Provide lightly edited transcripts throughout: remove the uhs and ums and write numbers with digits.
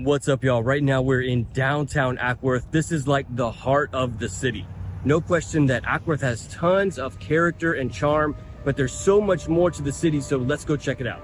What's up, y'all? Right now we're in downtown Acworth. This is like the heart of the city. No question that Acworth has tons of character and charm, but there's so much more to the city, so let's go check it out.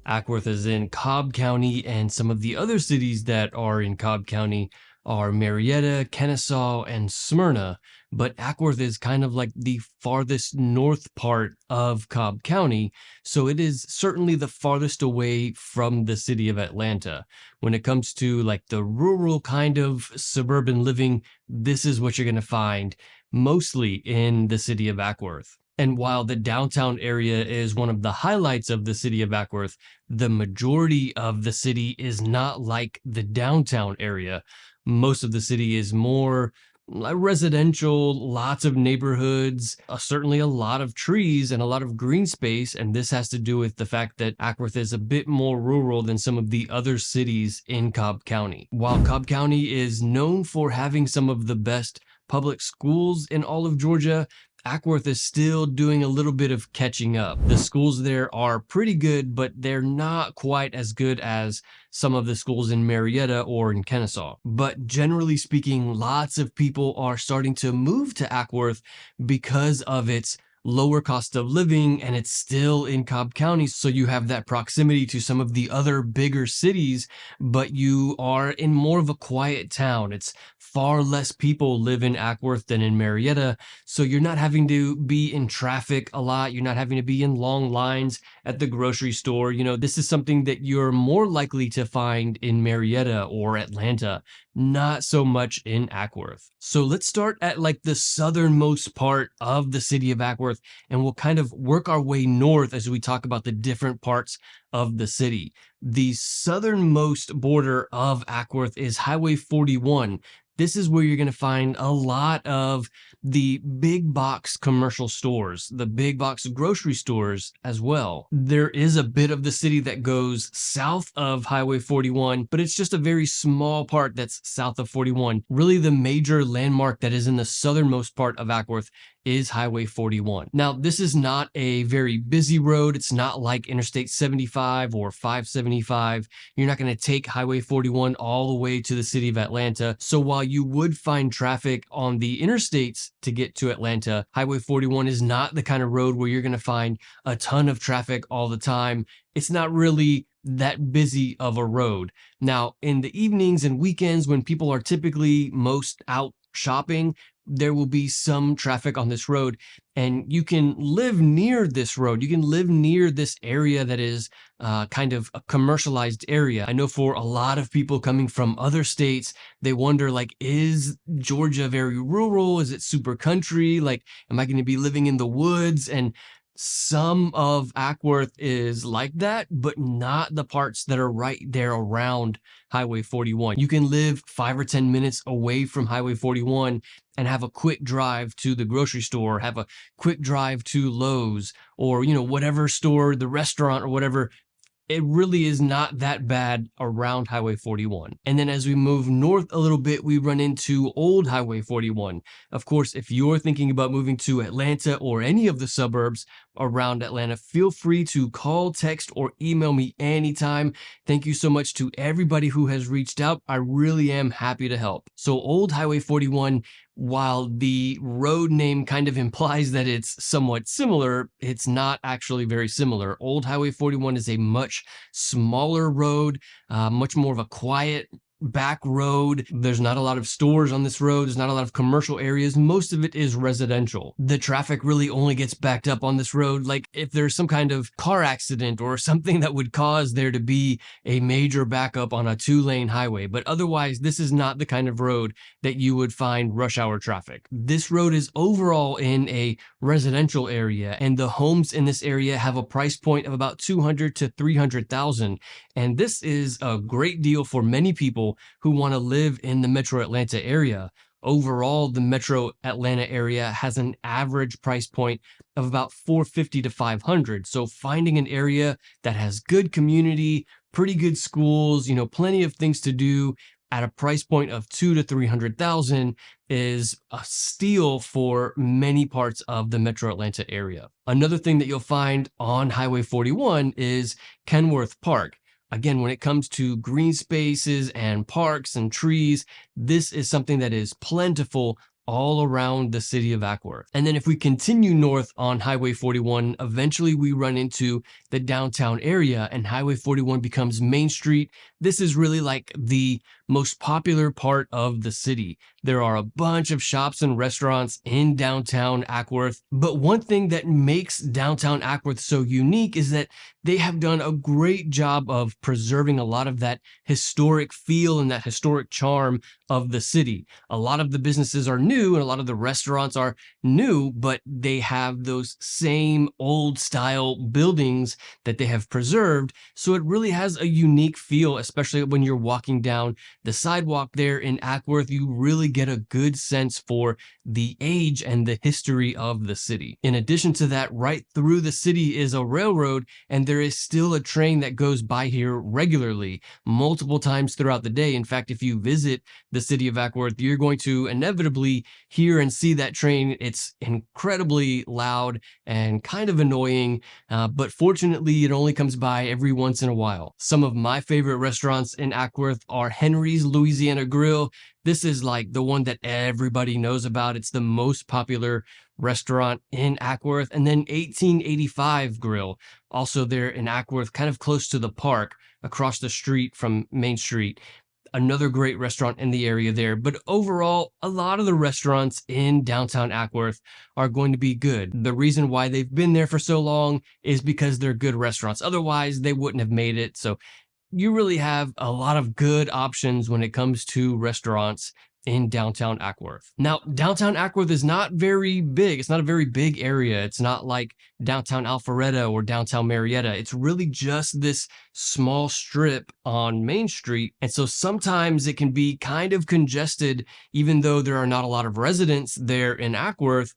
Acworth is in Cobb County, and some of the other cities that are in Cobb County are Marietta, Kennesaw, and Smyrna. But Acworth is kind of like the farthest north part of Cobb County, so it is certainly the farthest away from the city of Atlanta. When it comes to like the rural kind of suburban living, this is what you're going to find mostly in the city of Acworth. And while the downtown area is one of the highlights of the city of Acworth, the majority of the city is not like the downtown area. Most of the city is more residential, lots of neighborhoods, certainly a lot of trees and a lot of green space. And this has to do with the fact that Acworth is a bit more rural than some of the other cities in Cobb County. While Cobb County is known for having some of the best public schools in all of Georgia, Acworth is still doing a little bit of catching up. The schools there are pretty good, but they're not quite as good as some of the schools in Marietta or in Kennesaw. But generally speaking, lots of people are starting to move to Acworth because of its lower cost of living, and it's still in Cobb County, so you have that proximity to some of the other bigger cities, but you are in more of a quiet town. It's far less people live in Acworth than in Marietta, so you're not having to be in traffic a lot. You're not having to be in long lines at the grocery store. You know, this is something that you're more likely to find in Marietta or Atlanta, not so much in Acworth. So let's start at like the southernmost part of the city of Acworth, and we'll kind of work our way north as we talk about the different parts of the city. The southernmost border of Acworth is Highway 41. This is where you're going to find a lot of the big box commercial stores, the big box grocery stores as well. There is a bit of the city that goes south of Highway 41, but it's just a very small part that's south of 41. Really, the major landmark that is in the southernmost part of Acworth is Highway 41. Now, this is not a very busy road. It's not like Interstate 75 or 575. You're not going to take Highway 41 all the way to the city of Atlanta. So while you would find traffic on the interstates to get to Atlanta, Highway 41 is not the kind of road where you're going to find a ton of traffic all the time. It's not really that busy of a road. Now, in the evenings and weekends when people are typically most out shopping, there will be some traffic on this road, and you can live near this road. You can live near this area that is kind of a commercialized area. I know for a lot of people coming from other states, they wonder, like, is Georgia very rural? Is it super country? Like, am I going to be living in the woods? And some of Acworth is like that, but not the parts that are right there around Highway 41. You can live 5 or 10 minutes away from Highway 41 and have a quick drive to the grocery store, have a quick drive to Lowe's, or, you know, whatever store, the restaurant or whatever. It really is not that bad around Highway 41. And then as we move north a little bit, we run into Old Highway 41. Of course, if you're thinking about moving to Atlanta or any of the suburbs around Atlanta, feel free to call, text, or email me anytime. Thank you so much to everybody who has reached out. I really am happy to help. So Old Highway 41, while the road name kind of implies that it's somewhat similar, it's not actually very similar. Old Highway 41 is a much smaller road, much more of a quiet back road. There's not a lot of stores on this road. There's not a lot of commercial areas. Most of it is residential. The traffic really only gets backed up on this road like if there's some kind of car accident or something that would cause there to be a major backup on a 2-lane highway. But otherwise, this is not the kind of road that you would find rush hour traffic. This road is overall in a residential area, and the homes in this area have a price point of about $200,000 to $300,000. And this is a great deal for many people who want to live in the Metro Atlanta area. Overall, the Metro Atlanta area has an average price point of about $450 to $500. So finding an area that has good community, pretty good schools, you know, plenty of things to do, at a price point of 2 to 300,000 is a steal for many parts of the Metro Atlanta area. Another thing that you'll find on Highway 41 is Kenworth Park. Again, when it comes to green spaces and parks and trees, this is something that is plentiful all around the city of Acworth. And then if we continue north on Highway 41, eventually we run into the downtown area and Highway 41 becomes Main Street. This is really like the most popular part of the city. There are a bunch of shops and restaurants in downtown Acworth. But one thing that makes downtown Acworth so unique is that they have done a great job of preserving a lot of that historic feel and that historic charm of the city. A lot of the businesses are new and a lot of the restaurants are new, but they have those same old style buildings that they have preserved. So it really has a unique feel, especially when you're walking down the sidewalk there in Acworth. You really get a good sense for the age and the history of the city. In addition to that, right through the city is a railroad, and there is still a train that goes by here regularly, multiple times throughout the day. In fact, if you visit the city of Acworth, you're going to inevitably hear and see that train. It's incredibly loud and kind of annoying, but fortunately, it only comes by every once in a while. Some of my favorite restaurants in Acworth are Henry's Louisiana Grill. This is like the one that everybody knows about. It's the most popular restaurant in Acworth. And then 1885 Grill, also there in Acworth, kind of close to the park, across the street from Main Street. Another great restaurant in the area there. But overall, a lot of the restaurants in downtown Acworth are going to be good. The reason why they've been there for so long is because they're good restaurants. Otherwise, they wouldn't have made it. So you really have a lot of good options when it comes to restaurants in downtown Acworth. Now, downtown Acworth is not very big. It's not a very big area. It's not like downtown Alpharetta or downtown Marietta. It's really just this small strip on Main Street. And so sometimes it can be kind of congested, even though there are not a lot of residents there in Acworth,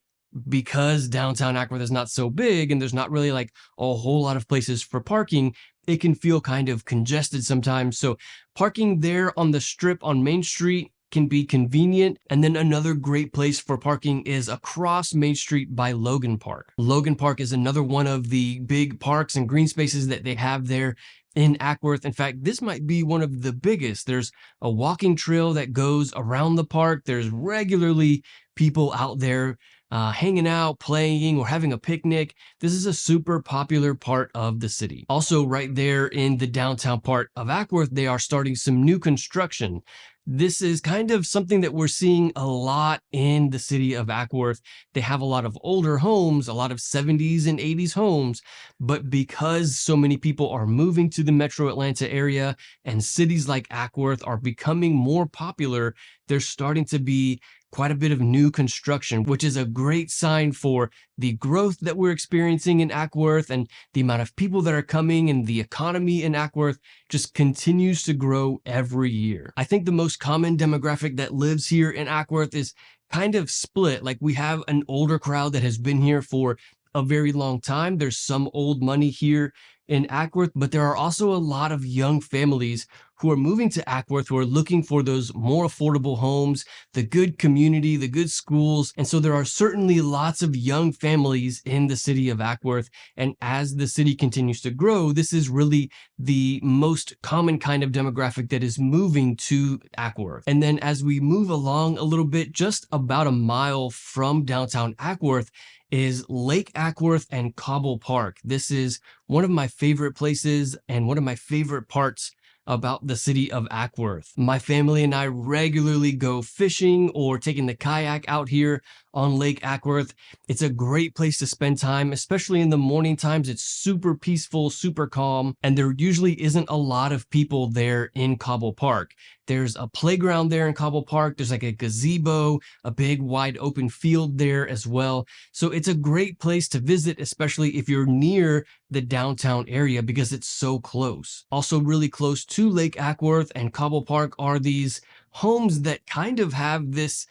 because downtown Acworth is not so big and there's not really like a whole lot of places for parking. It can feel kind of congested sometimes. So parking there on the strip on Main Street can be convenient. And then another great place for parking is across Main Street by Logan Park. Logan Park is another one of the big parks and green spaces that they have there in Acworth. In fact, this might be one of the biggest. There's a walking trail that goes around the park. There's regularly people out there hanging out, playing, or having a picnic. This is a super popular part of the city. Also, right there in the downtown part of Acworth, they are starting some new construction. This is kind of something that we're seeing a lot in the city of Acworth. They have a lot of older homes, a lot of 70s and 80s homes, but because so many people are moving to the Metro Atlanta area and cities like Acworth are becoming more popular, there's starting to be quite a bit of new construction, which is a great sign for the growth that we're experiencing in Acworth, and the amount of people that are coming, and the economy in Acworth just continues to grow every year. I think the most common demographic that lives here in Acworth is kind of split. Like, we have an older crowd that has been here for a very long time. There's some old money here in Acworth, but there are also a lot of young families who are moving to Acworth, who are looking for those more affordable homes, the good community, the good schools. And so there are certainly lots of young families in the city of Acworth. And as the city continues to grow, this is really the most common kind of demographic that is moving to Acworth. And then as we move along a little bit, just about a mile from downtown Acworth is Lake Acworth and Cobble Park. This is one of my favorite places and one of my favorite parts about the city of Acworth. My family and I regularly go fishing or taking the kayak out here on Lake Acworth. It's a great place to spend time, especially in the morning times. It's super peaceful, super calm, and there usually isn't a lot of people there in Cobble Park. There's a playground there in Cobble Park. There's like a gazebo, a big wide open field there as well. So it's a great place to visit, especially if you're near the downtown area, because it's so close. Also really close to Lake Acworth and Cobble Park are these homes that kind of have this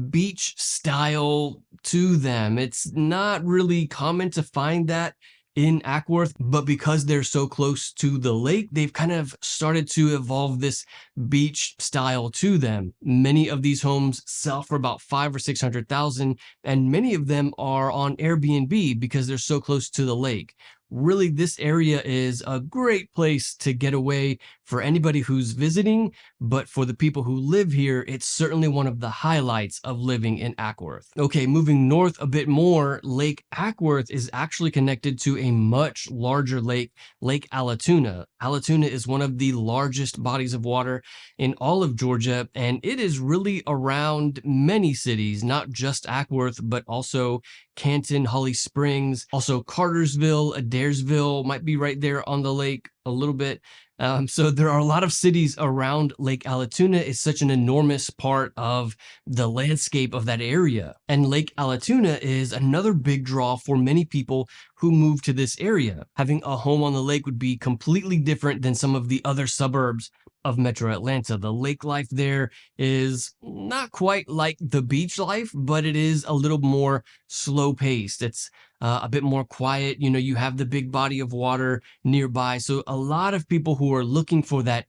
beach style to them. It's not really common to find that in Acworth, but because they're so close to the lake, they've kind of started to evolve this beach style to them. Many of these homes sell for about 5 or 600,000, and many of them are on Airbnb because they're so close to the lake. Really, this area is a great place to get away for anybody who's visiting, but for the people who live here, it's certainly one of the highlights of living in Acworth. Okay, moving north a bit more, Lake Acworth is actually connected to a much larger lake, Lake Allatoona. Allatoona is one of the largest bodies of water in all of Georgia, and it is really around many cities, not just Acworth, but also Canton, Holly Springs, also Cartersville, Adairsville might be right there on the lake a little bit. So there are a lot of cities around Lake Allatoona. It's such an enormous part of the landscape of that area. And Lake Allatoona is another big draw for many people who move to this area. Having a home on the lake would be completely different than some of the other suburbs of Metro Atlanta. The lake life there is not quite like the beach life, but it is a little more slow paced. It's a bit more quiet. You know, you have the big body of water nearby. So a lot of people who are looking for that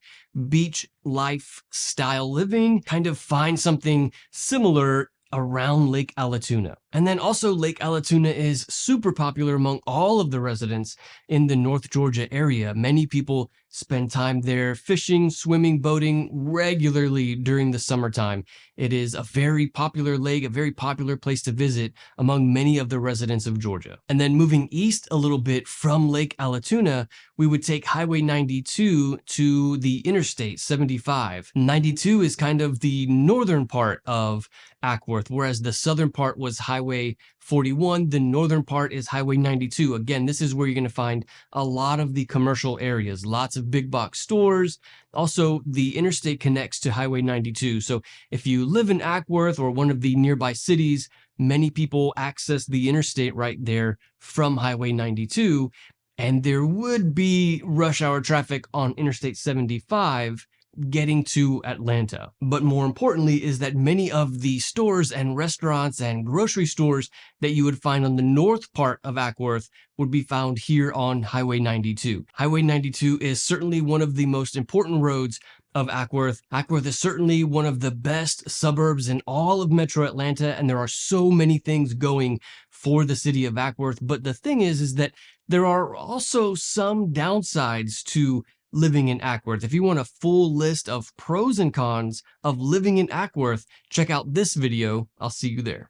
beach life style living kind of find something similar around Lake Allatoona. And then also Lake Allatoona is super popular among all of the residents in the North Georgia area. Many people spend time there fishing, swimming, boating regularly during the summertime. It is a very popular lake, a very popular place to visit among many of the residents of Georgia. And then moving east a little bit from Lake Allatoona, we would take Highway 92 to the Interstate 75. 92 is kind of the northern part of Acworth, whereas the southern part was Highway 41. The northern part is Highway 92. Again, this is where you're going to find a lot of the commercial areas, lots of big box stores. Also, the interstate connects to Highway 92. So if you live in Acworth or one of the nearby cities, many people access the interstate right there from Highway 92. And there would be rush hour traffic on Interstate 75 getting to Atlanta. But more importantly is that many of the stores and restaurants and grocery stores that you would find on the north part of Acworth would be found here on Highway 92. Highway 92 is certainly one of the most important roads of Acworth. Acworth is certainly one of the best suburbs in all of Metro Atlanta, and there are so many things going for the city of Acworth. But the thing is that there are also some downsides to living in Acworth. If you want a full list of pros and cons of living in Acworth, check out this video. I'll see you there.